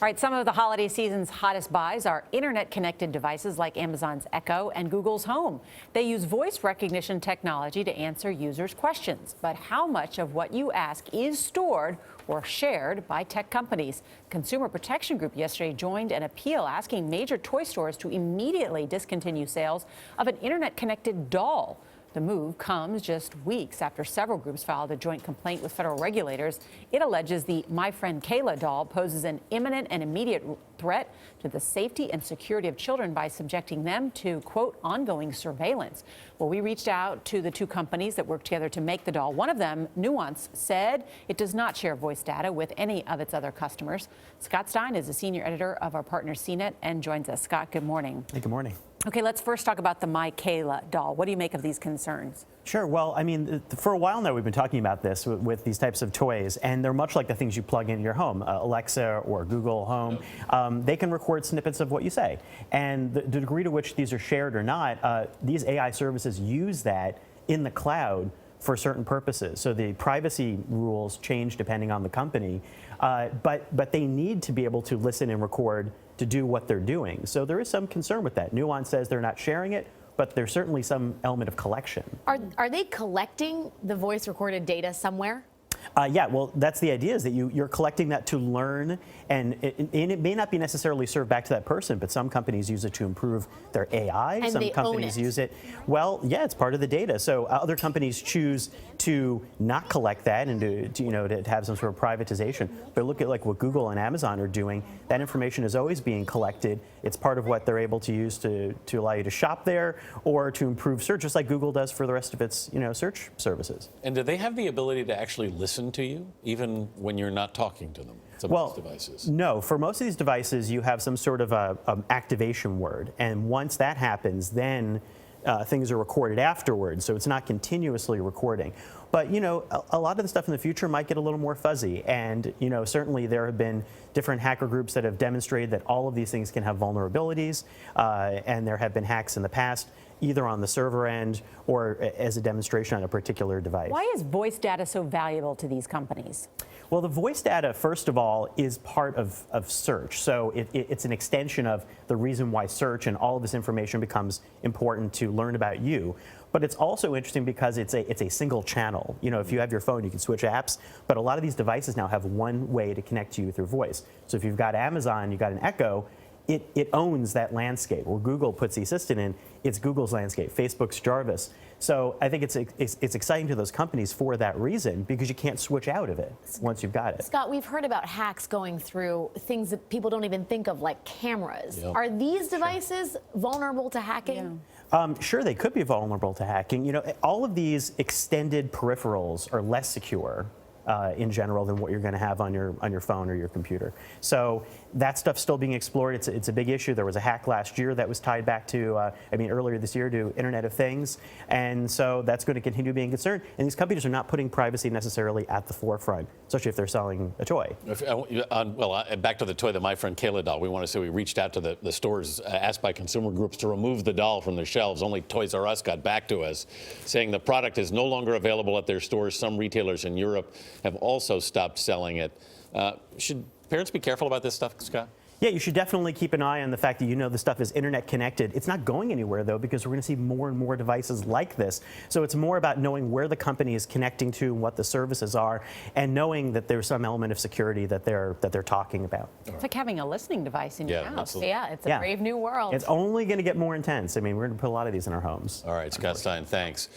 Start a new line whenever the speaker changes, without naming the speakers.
All right, some of the holiday season's hottest buys are internet-connected devices like Amazon's Echo and Google's Home. They use voice recognition technology to answer users' questions. But how much of what you ask is stored or shared by tech companies? Consumer Protection Group yesterday joined an appeal asking major toy stores to immediately discontinue sales of an internet-connected doll. The move comes just weeks after several groups filed a joint complaint with federal regulators. It alleges the My Friend Kayla doll poses an imminent and immediate threat to the safety and security of children by subjecting them to, quote, ongoing surveillance. Well, we reached out to the two companies that work together to make the doll. One of them, Nuance, said it does not share voice data with any of its other customers. Scott Stein is a senior editor of our partner CNET and joins us. Scott, good morning.
Hey, good morning.
Okay, let's first talk about the My Kayla doll. What do you make of these concerns?
Sure. Well, I mean, for a while now, we've been talking about this with these types of toys, and they're much like the things you plug into your home, Alexa or Google Home. They can record snippets of what you say. And the degree to which these are shared or not, these AI services use that in the cloud for certain purposes. So the privacy rules change depending on the company, but they need to be able to listen and record to do what they're doing. So there is some concern with that. Nuance says they're not sharing it, but there's certainly some element of collection.
Are they collecting the voice recorded data somewhere?
Yeah, well, that's the idea, is that you're collecting that to learn, and it may not be necessarily served back to that person, but some companies use it to improve their AI.
And
some companies use it. Well, yeah, it's part of the data. So other companies choose to not collect that and to have some sort of privatization. But look at like what Google and Amazon are doing. That information is always being collected. It's part of what they're able to use to allow you to shop there or to improve search, just like Google does for the rest of its search services.
And do they have the ability to actually listen to you, even when you're not talking to them? Some of these devices.
No. For most of these devices, you have some sort of activation word, and once that happens, then things are recorded afterwards. So it's not continuously recording. But a lot of the stuff in the future might get a little more fuzzy, and certainly there have been different hacker groups that have demonstrated that all of these things can have vulnerabilities, and there have been hacks in the past, either on the server end or as a demonstration on a particular device.
Why is voice data so valuable to these companies?
Well, the voice data, first of all, is part of search. So it's an extension of the reason why search and all of this information becomes important to learn about you. But it's also interesting because it's a single channel. If you have your phone, you can switch apps, but a lot of these devices now have one way to connect to you through voice. So if you've got Amazon, you've got an Echo, it owns that landscape. Where Google puts the Assistant in, it's Google's landscape, Facebook's Jarvis. So I think it's exciting to those companies for that reason, because you can't switch out of it once you've got it.
Scott, we've heard about hacks going through things that people don't even think of, like cameras. Yep. Are these devices vulnerable to hacking?
Yeah. Sure, they could be vulnerable to hacking. All of these extended peripherals are less secure in general than what you're going to have on your phone or your computer. So that stuff's still being explored. It's a big issue. There was a hack last year that was tied back to, earlier this year, to Internet of Things. And so that's going to continue being a concern. And these companies are not putting privacy necessarily at the forefront, especially if they're selling a toy.
Back to the toy, the My Friend Kayla doll. We want to say we reached out to the stores, asked by consumer groups to remove the doll from their shelves. Only Toys R Us got back to us, saying the product is no longer available at their stores. Some retailers in Europe have also stopped selling it. Should parents be careful about this stuff, Scott?
Yeah, you should definitely keep an eye on the fact that the stuff is internet connected. It's not going anywhere, though, because we're going to see more and more devices like this. So it's more about knowing where the company is connecting to and what the services are, and knowing that there's some element of security that they're talking about.
It's like having a listening device in your house.
Absolutely.
Yeah, it's a brave new world.
It's only going to get more intense. We're going to put a lot of these in our homes.
All right, Scott Stein, thanks.